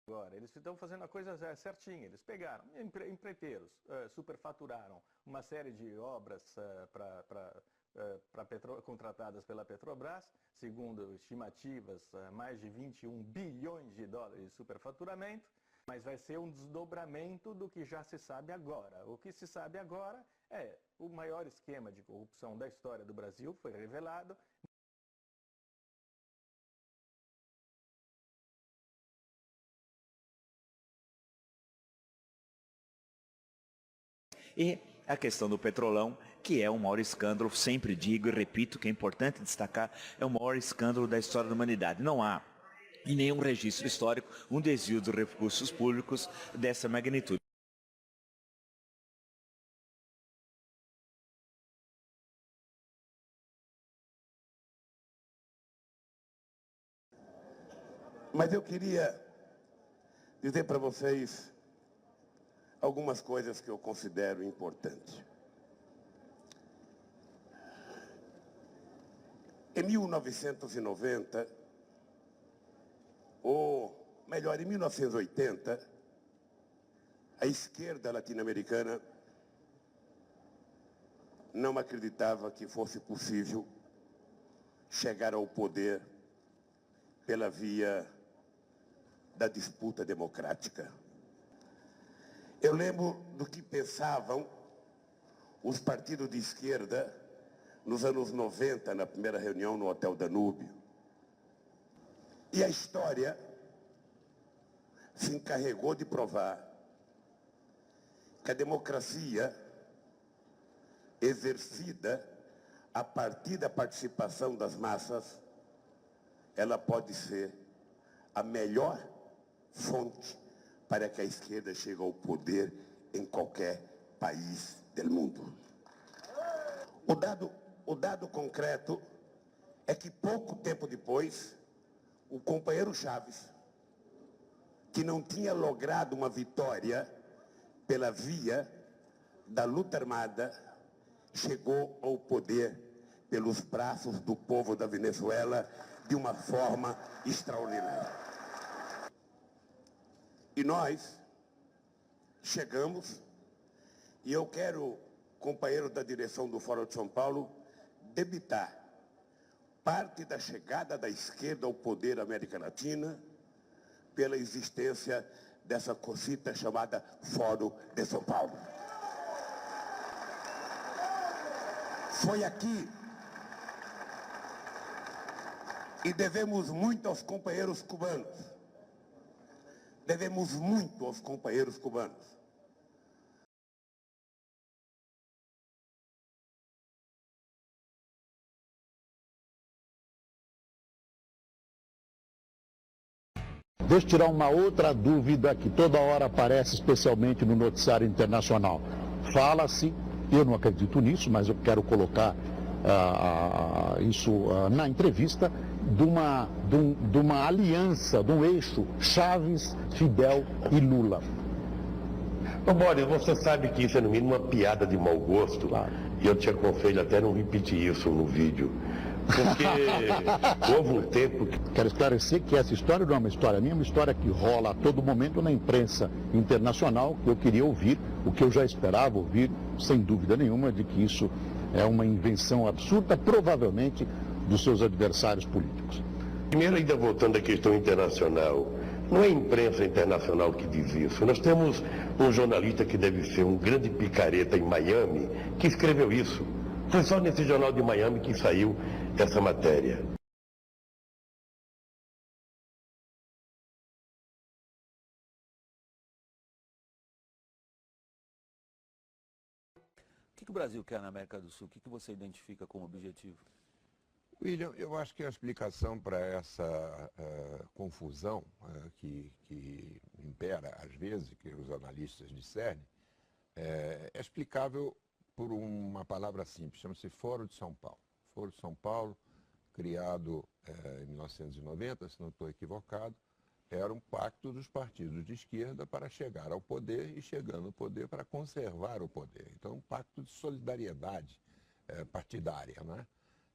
Agora, eles estão fazendo a coisa certinha. Eles pegaram empreiteiros, superfaturaram uma série de obras contratadas pela Petrobras, segundo estimativas, mais de 21 bilhões de dólares de superfaturamento, mas vai ser um desdobramento do que já se sabe agora. O que se sabe agora é o maior esquema de corrupção da história do Brasil, foi revelado. E a questão do Petrolão, que é o maior escândalo, sempre digo e repito que é importante destacar, é o maior escândalo da história da humanidade. Não há em nenhum registro histórico um desvio dos recursos públicos dessa magnitude. Mas eu queria dizer para vocês algumas coisas que eu considero importantes. Em 1990, ou melhor, em 1980, a esquerda latino-americana não acreditava que fosse possível chegar ao poder pela via da disputa democrática. Eu lembro do que pensavam os partidos de esquerda nos anos 90, na primeira reunião no Hotel Danúbio. E a história se encarregou de provar que a democracia exercida a partir da participação das massas, ela pode ser a melhor fonte para que a esquerda chegue ao poder em qualquer país do mundo. O dado concreto é que pouco tempo depois, o companheiro Chaves, que não tinha logrado uma vitória pela via da luta armada, chegou ao poder pelos braços do povo da Venezuela de uma forma extraordinária. E nós chegamos, e eu quero, companheiro da direção do Fórum de São Paulo, debitar parte da chegada da esquerda ao poder da América Latina pela existência dessa cosita chamada Fórum de São Paulo. Foi aqui, e devemos muito aos companheiros cubanos. Devemos muito aos companheiros cubanos. Deixa eu tirar uma outra dúvida que toda hora aparece, especialmente no noticiário internacional. Fala-se, eu não acredito nisso, mas eu quero colocar isso na entrevista, de uma aliança, de um eixo Chaves, Fidel e Lula. Ô, Boris, você sabe que isso é no mínimo uma piada de mau gosto, claro. E eu te aconselho até não repetir isso no vídeo. Porque houve um tempo que... Quero esclarecer que essa história não é uma história minha, é uma história que rola a todo momento na imprensa internacional, que eu queria ouvir, o que eu já esperava ouvir, sem dúvida nenhuma, de que isso é uma invenção absurda, provavelmente, dos seus adversários políticos. Primeiro, ainda voltando à questão internacional, não é a imprensa internacional que diz isso. Nós temos um jornalista que deve ser um grande picareta em Miami, que escreveu isso. Foi só nesse jornal de Miami que saiu essa matéria. O que o Brasil quer na América do Sul? O que você identifica como objetivo? William, eu acho que a explicação para essa confusão que impera às vezes, que os analistas discernem, é explicável por uma palavra simples, chama-se Fórum de São Paulo. Fórum de São Paulo, criado em 1990, se não estou equivocado, era um pacto dos partidos de esquerda para chegar ao poder e, chegando ao poder, para conservar o poder. Então, um pacto de solidariedade partidária, né?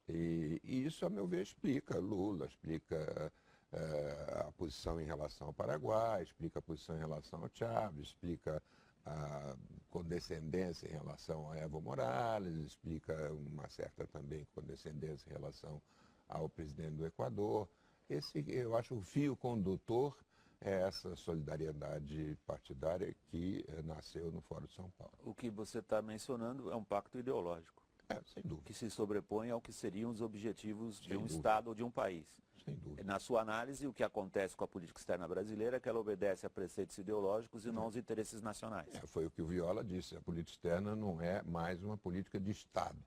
E isso, a meu ver, explica Lula, explica a posição em relação ao Paraguai, explica a posição em relação ao Chávez, explica a condescendência em relação a Evo Morales, explica uma certa também condescendência em relação ao presidente do Equador. Esse, eu acho, o fio condutor é essa solidariedade partidária que nasceu no Fórum de São Paulo. O que você está mencionando é um pacto ideológico, Sem dúvida. que se sobrepõe ao que seriam os objetivos de Sem um dúvida. Estado ou de um país. Sem dúvida. Na sua análise, o que acontece com a política externa brasileira é que ela obedece a preceitos ideológicos e não aos interesses nacionais. Foi o que o Viola disse, a política externa não é mais uma política de Estado,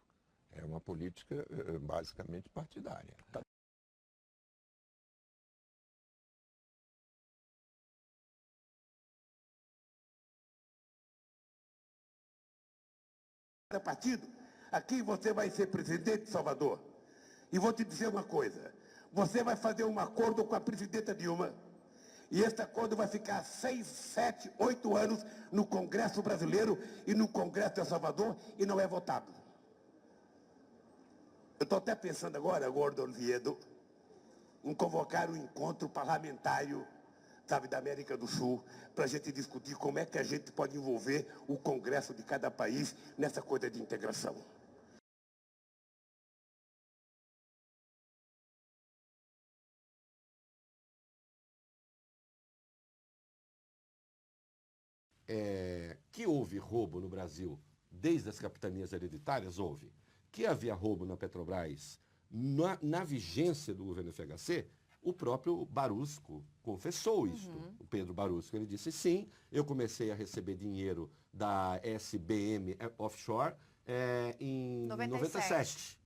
é uma política basicamente partidária. Partido, aqui você vai ser presidente de Salvador. E vou te dizer uma coisa, você vai fazer um acordo com a presidenta Dilma, e esse acordo vai ficar 6, 7, 8 anos no Congresso brasileiro e no Congresso de Salvador e não é votado. Eu estou até pensando agora, Gordon Oviedo, em convocar um encontro parlamentário, sabe, da América do Sul, para a gente discutir como é que a gente pode envolver o Congresso de cada país nessa coisa de integração. Que houve roubo no Brasil desde as capitanias hereditárias, houve. Que havia roubo na Petrobras na vigência do governo FHC, o próprio Barusco confessou isto. O Pedro Barusco, ele disse, sim, eu comecei a receber dinheiro da SBM Offshore em 97.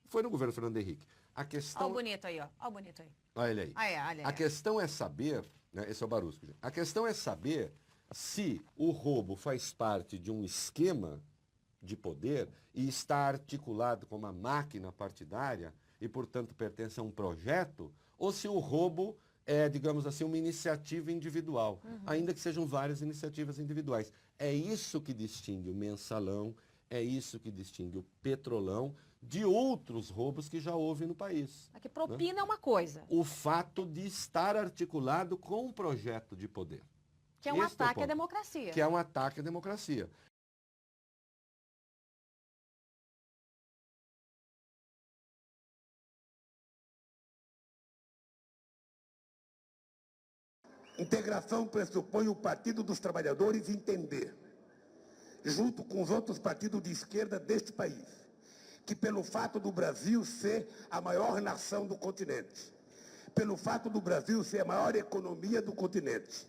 Foi no governo Fernando Henrique. A questão... Olha o bonito aí, ó. Olha o bonito aí. Olha ele aí. Olha aí. A questão é saber, né, esse é o Barusco, a questão é saber se o roubo faz parte de um esquema de poder e está articulado com uma máquina partidária e, portanto, pertence a um projeto, ou se o roubo é, digamos assim, uma iniciativa individual, ainda que sejam várias iniciativas individuais. É isso que distingue o Mensalão, é isso que distingue o Petrolão de outros roubos que já houve no país. Aqui propina é uma coisa. O fato de estar articulado com um projeto de poder. Que é um Esse ataque é à democracia. Que é um ataque à democracia. Integração pressupõe o Partido dos Trabalhadores entender, junto com os outros partidos de esquerda deste país, que pelo fato do Brasil ser a maior nação do continente, pelo fato do Brasil ser a maior economia do continente,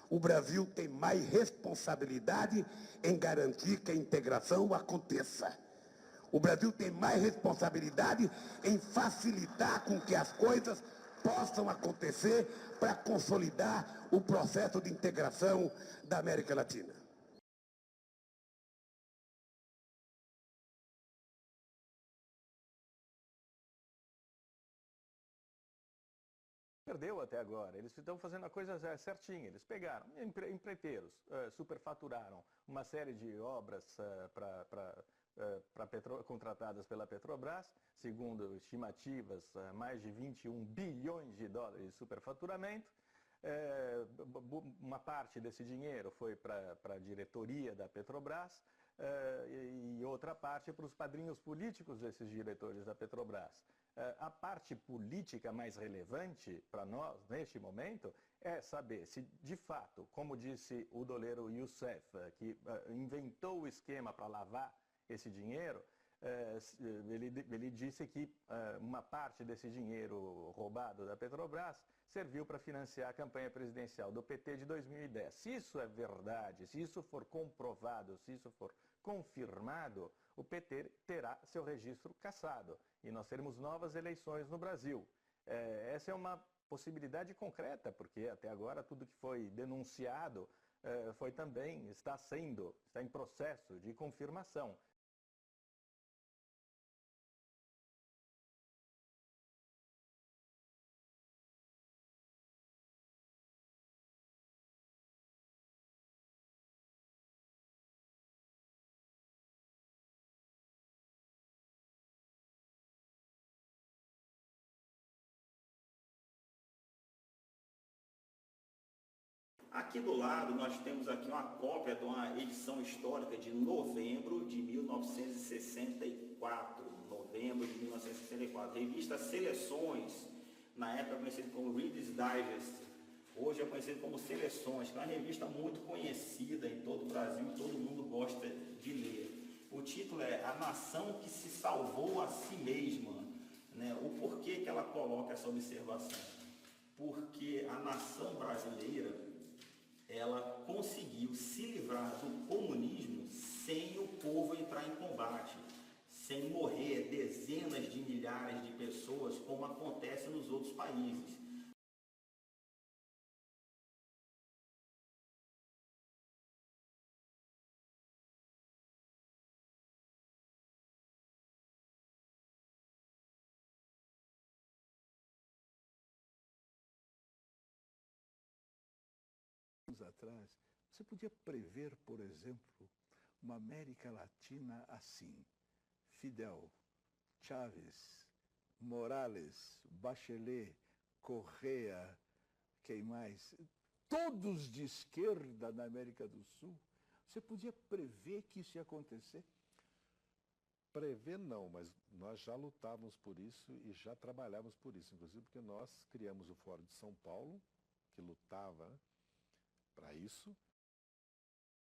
o Brasil tem mais responsabilidade em garantir que a integração aconteça. O Brasil tem mais responsabilidade em facilitar com que as coisas possam acontecer para consolidar o processo de integração da América Latina. Perdeu até agora. Eles estão fazendo a coisa certinha. Eles pegaram empreiteiros, superfaturaram uma série de obras contratadas pela Petrobras, segundo estimativas, mais de 21 bilhões de dólares de superfaturamento. Uma parte desse dinheiro foi para a diretoria da Petrobras e outra parte para os padrinhos políticos desses diretores da Petrobras. A parte política mais relevante para nós, neste momento, é saber se, de fato, como disse o doleiro Youssef, que inventou o esquema para lavar esse dinheiro, ele disse que uma parte desse dinheiro roubado da Petrobras serviu para financiar a campanha presidencial do PT de 2010. Se isso é verdade, se isso for comprovado, se isso for confirmado, o PT terá seu registro cassado e nós teremos novas eleições no Brasil. Essa é uma possibilidade concreta, porque até agora tudo que foi denunciado está em processo de confirmação. Aqui do lado nós temos aqui uma cópia de uma edição histórica de novembro de 1964. Novembro de 1964. Revista Seleções, na época conhecida como Reader's Digest. Hoje é conhecido como Seleções, que é uma revista muito conhecida em todo o Brasil e todo mundo gosta de ler. O título é A Nação que se Salvou a Si Mesma. Né? O porquê que ela coloca essa observação? Porque a nação brasileira, ela conseguiu se livrar do comunismo sem o povo entrar em combate, sem morrer dezenas de milhares de pessoas, como acontece nos outros países. Atrás, você podia prever, por exemplo, uma América Latina assim: Fidel, Chávez, Morales, Bachelet, Correa, quem mais? Todos de esquerda na América do Sul. Você podia prever que isso ia acontecer? Prever não, mas nós já lutávamos por isso e já trabalhávamos por isso, inclusive porque nós criamos o Fórum de São Paulo, que lutava para isso,